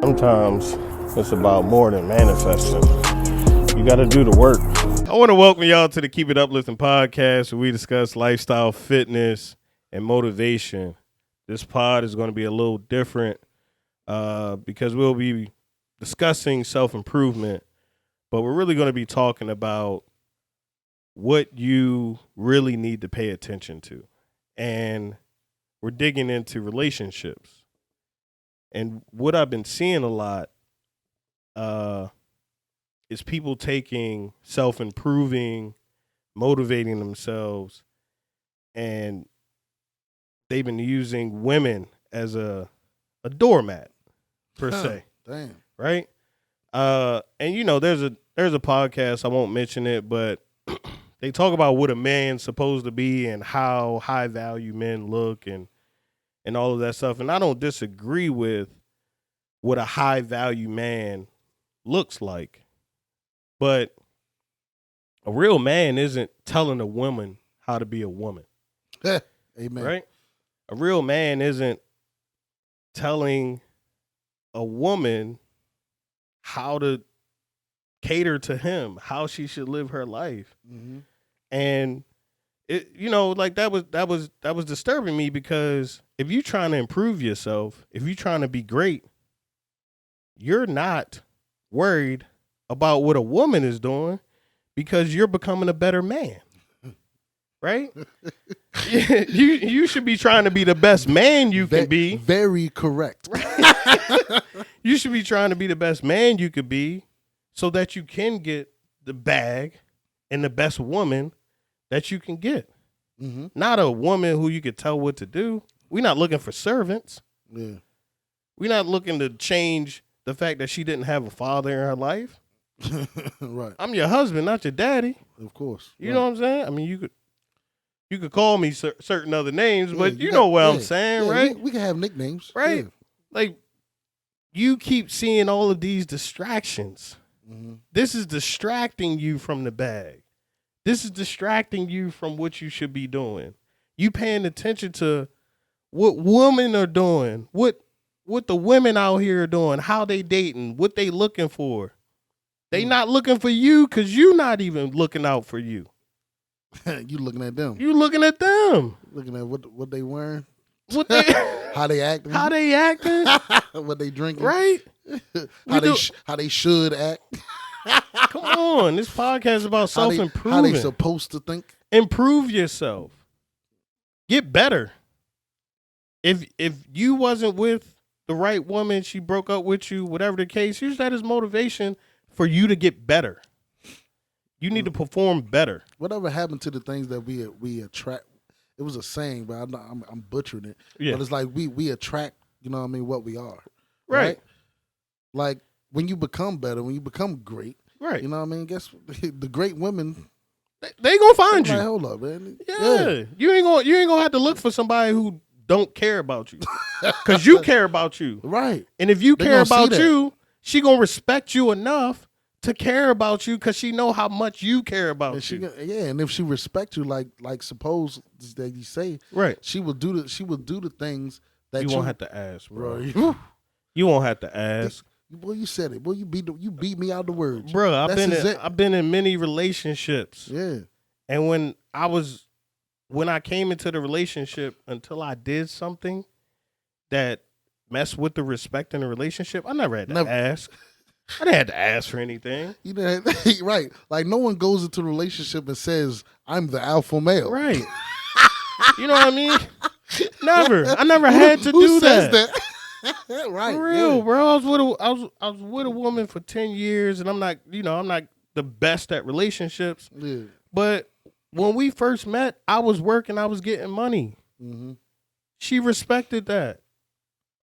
Sometimes it's about more than manifesting. You got to do the work. I want to welcome y'all to the Keep It Uplifting podcast, where we discuss lifestyle, fitness, and motivation. This pod is going to be a little different because we'll be discussing self-improvement, but we're really going to be talking about what you really need to pay attention to. And we're digging into relationships. And what I've been seeing a lot is people taking self-improving, motivating themselves, and they've been using women as a doormat, per se. Damn. Right? And you know, there's a podcast, I won't mention it, but they talk about what a man's supposed to be and how high value men look and all of that stuff. And I don't disagree with what a high value man looks like. But a real man isn't telling a woman how to be a woman. Amen. Right? A real man isn't telling a woman how to cater to him, how she should live her life. Mm-hmm. And it, you know, like that was disturbing me, because if you're trying to improve yourself, if you're trying to be great, you're not worried about what a woman is doing, because you're becoming a better man. Right? you should be trying to be the best man you can be. Very correct. Right? You should be trying to be the best man you could be, so that you can get the bag and the best woman that you can get. Mm-hmm. Not a woman who you could tell what to do. We're not looking for servants. Yeah. We're not looking to change the fact that she didn't have a father in her life. Right. I'm your husband, not your daddy. Of course. You know what I'm saying? I mean, you could call me certain other names, but you know what I'm saying, right? We can have nicknames. Right? Yeah. Like, you keep seeing all of these distractions. Mm-hmm. This is distracting you from the bag. This is distracting you from what you should be doing. You paying attention to what women are doing, what the women out here are doing, how they dating, what they looking for. They not looking for you because you not even looking out for you. You looking at them. You looking at them. Looking at what they wearing. What they how they acting. How they acting. What they drinking. Right? How they should act. Come on. This podcast is about self-improvement. How they supposed to think. Improve yourself. Get better. If you wasn't with the right woman, she broke up with you, whatever the case, use that as motivation for you to get better. You need to perform better. Whatever happened to the things that we attract? It was a saying, but I'm butchering it. Yeah. But it's like we attract, you know what I mean, what we are. Right. Like when you become better, when you become great, right. You know what I mean? Guess the great women, they gonna find you. Like, hold up, man. Yeah. You ain't gonna have to look for somebody who don't care about you, because you care about you. Right. And if you care about you, she gonna respect you enough to care about you, because she know how much you care about you. And if she respects you, like suppose that you say, right, she will do the things that you won't have to ask, bro. You won't have to ask. Well, you said it. Well, you beat me out the words, bro. I've been in many relationships. Yeah, and when I came into the relationship, until I did something that messed with the respect in the relationship, I never had to ask. I didn't have to ask for anything. You know, right? Like no one goes into a relationship and says, "I'm the alpha male." Right. You know what I mean? Never. I never had to who do says that. Right. For real, bro. I was with a woman for 10 years, and I'm not the best at relationships. Yeah. But when we first met, I was working, I was getting money. Mm-hmm. She respected that.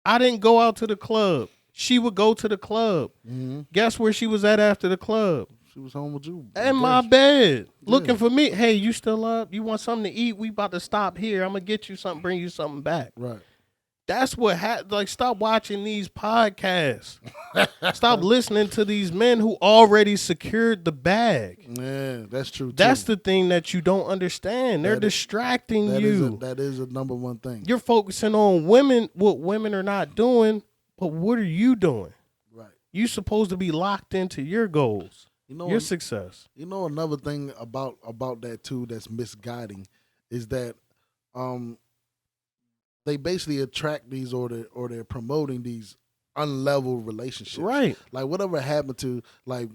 I didn't go out to the club. She would go to the club. Mm-hmm. Guess where she was at after the club? She was home with you. In my bed. Looking for me. Hey, you still up? You want something to eat? We about to stop here. I'm going to get you something, bring you something back. Right. That's what like, stop watching these podcasts. Stop listening to these men who already secured the bag. Yeah, that's true, too. That's the thing that you don't understand. They're distracting you. That is a number one thing. You're focusing on women, what women are not doing, but what are you doing? You supposed to be locked into your goals, your success. You know, another thing about that too that's misguiding is that they basically attract these or they're promoting these unlevel relationships. Right. Like whatever happened to, like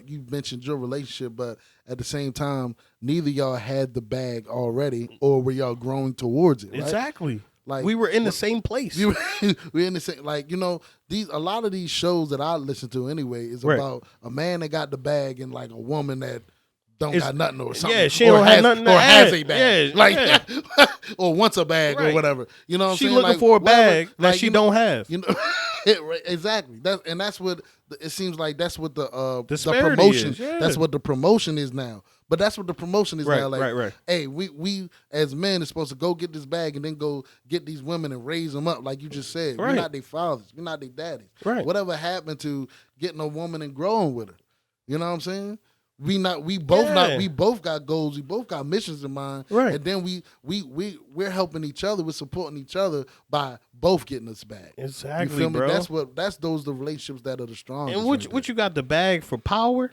you mentioned your relationship, but at the same time, neither y'all had the bag already, or were y'all growing towards it. Right? Exactly. Like we were in the same place. We're in the same, like, you know, a lot of these shows that I listen to anyway is about a man that got the bag and like a woman that don't got nothing or something. Yeah, she don't have nothing to add. Has a bag. Yeah. Or wants a bag or whatever. You know what I'm saying? She looking for a bag that she don't have. You know, exactly. That's what it seems like. That's what the promotion is. Yeah. That's what the promotion is now. But that's what the promotion is now. Like, right. Hey, we as men are supposed to go get this bag and then go get these women and raise them up, like you just said. Right. We're not their fathers. We're not their daddies. Right. Whatever happened to getting a woman and growing with her? You know what I'm saying? We both got goals, we both got missions in mind. Right. And then we're helping each other, we're supporting each other by both getting us back. Exactly, you feel bro. Me? That's those the relationships that are the strongest. And what you got the bag for power?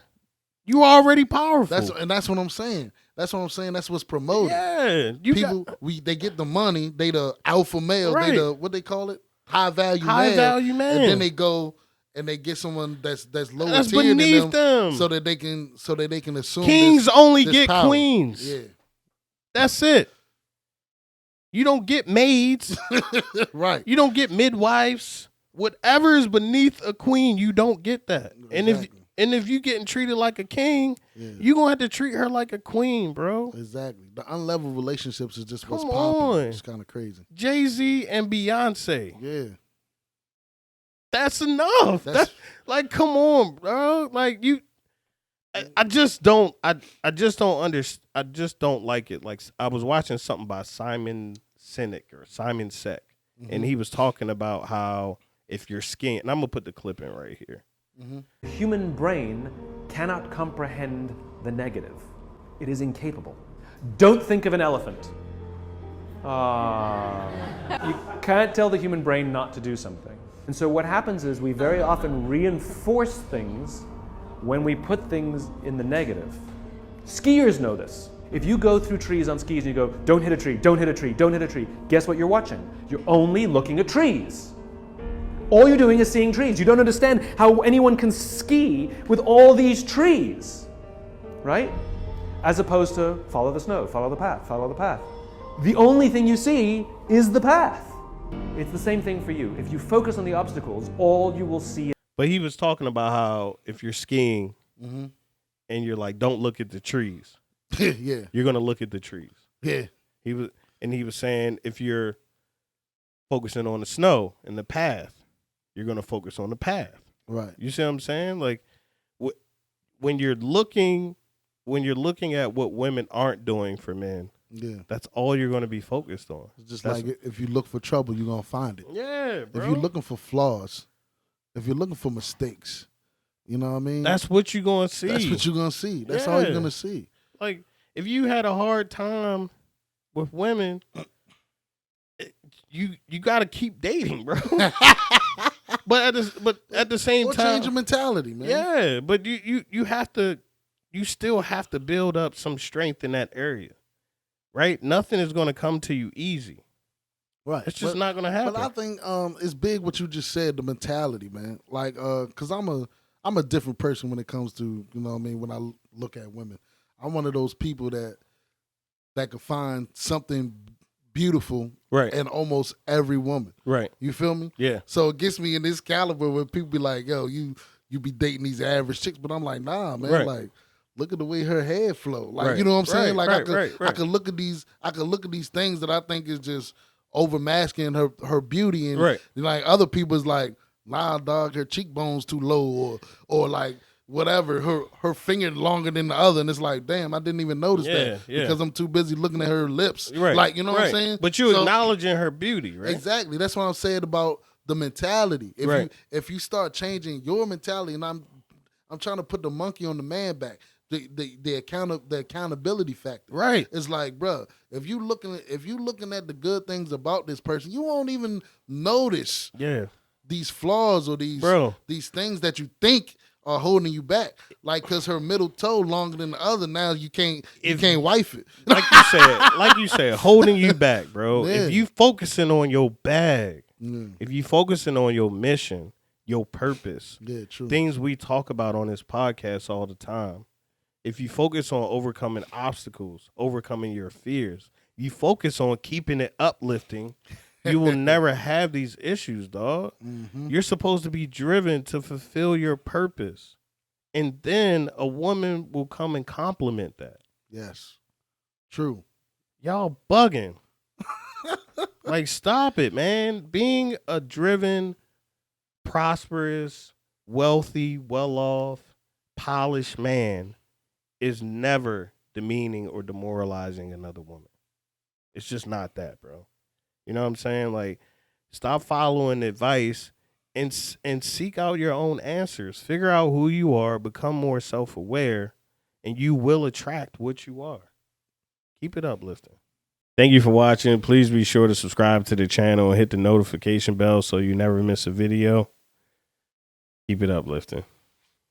You already powerful. That's what I'm saying. That's what's promoted. Yeah. They get the money, they the alpha male, right. They the what they call it? High value man. And then they go and they get someone that's lower tier beneath than them, so that they can assume kings only this get power. Queens. Yeah, that's it. You don't get maids, right? You don't get midwives. Whatever is beneath a queen, you don't get that. Exactly. And if you getting treated like a king, you gonna have to treat her like a queen, bro. Exactly. The unlevel relationships is just what's popular. It's kind of crazy. Jay-Z and Beyonce. Yeah. That's enough. That's like, come on, bro. Like I just don't understand. I just don't like it. Like I was watching something by Simon Sinek, and he was talking about how if your skin, and I'm gonna put the clip in right here. The human brain cannot comprehend the negative. It is incapable. Don't think of an elephant. You can't tell the human brain not to do something. And so what happens is we very often reinforce things when we put things in the negative. Skiers know this. If you go through trees on skis and you go, don't hit a tree, don't hit a tree, don't hit a tree, guess what you're watching? You're only looking at trees. All you're doing is seeing trees. You don't understand how anyone can ski with all these trees, right? As opposed to follow the snow, follow the path, follow the path. The only thing you see is the path. It's the same thing for you. If you focus on the obstacles, all you will see. But he was talking about how if you're skiing and you're like, don't look at the trees. Yeah. You're gonna look at the trees. Yeah. He was saying if you're focusing on the snow and the path, you're gonna focus on the path. Right. You see what I'm saying? Like when you're looking at what women aren't doing for men. Yeah, that's all you're going to be focused on. It's just like if you look for trouble, you're going to find it. Yeah, bro. If you're looking for flaws, if you're looking for mistakes, you know what I mean? That's what you're going to see. That's what you're going to see. That's all you're going to see. Like, if you had a hard time with women, you got to keep dating, bro. but at the same time, change your mentality, man. Yeah, but you still have to build up some strength in that area. Right? Nothing is going to come to you easy. Right. It's just not going to happen. But I think it's big what you just said, the mentality, man. Like, because I'm a different person when it comes to, you know what I mean, when I look at women. I'm one of those people that could find something beautiful in almost every woman. Right. You feel me? Yeah. So it gets me in this caliber where people be like, yo, you be dating these average chicks. But I'm like, nah, man. Right. Like, look at the way her head flow. Like, you know what I'm saying? Like I could look at these things that I think is just overmasking her beauty, and like other people's like, nah, dog, her cheekbones too low, or like whatever, her finger longer than the other, and it's like, damn, I didn't even notice that because I'm too busy looking at her lips. Right. Like, you know what I'm saying? But you acknowledging her beauty, right? Exactly. That's what I'm saying about the mentality. If you start changing your mentality, and I'm trying to put the monkey on the man back. The accountability factor. Right. It's like, bro, if you looking at the good things about this person, you won't even notice these flaws or these things that you think are holding you back. Like, cause her middle toe longer than the other. Now you can't wife it. Like you said, holding you back, bro. Yeah. If you focusing on your bag, if you focusing on your mission, your purpose, true. things we talk about on this podcast all the time. If you focus on overcoming obstacles, overcoming your fears, you focus on keeping it uplifting, you will never have these issues, dog. Mm-hmm. You're supposed to be driven to fulfill your purpose. And then a woman will come and compliment that. Yes. True. Y'all bugging. Like, stop it, man. Being a driven, prosperous, wealthy, well-off, polished man is never demeaning or demoralizing another woman. It's just not that, bro. You know what I'm saying? Like, stop following advice and seek out your own answers. Figure out who you are, become more self-aware, and you will attract what you are. Keep it uplifting. Thank you for watching. Please be sure to subscribe to the channel and hit the notification bell so you never miss a video. Keep it uplifting.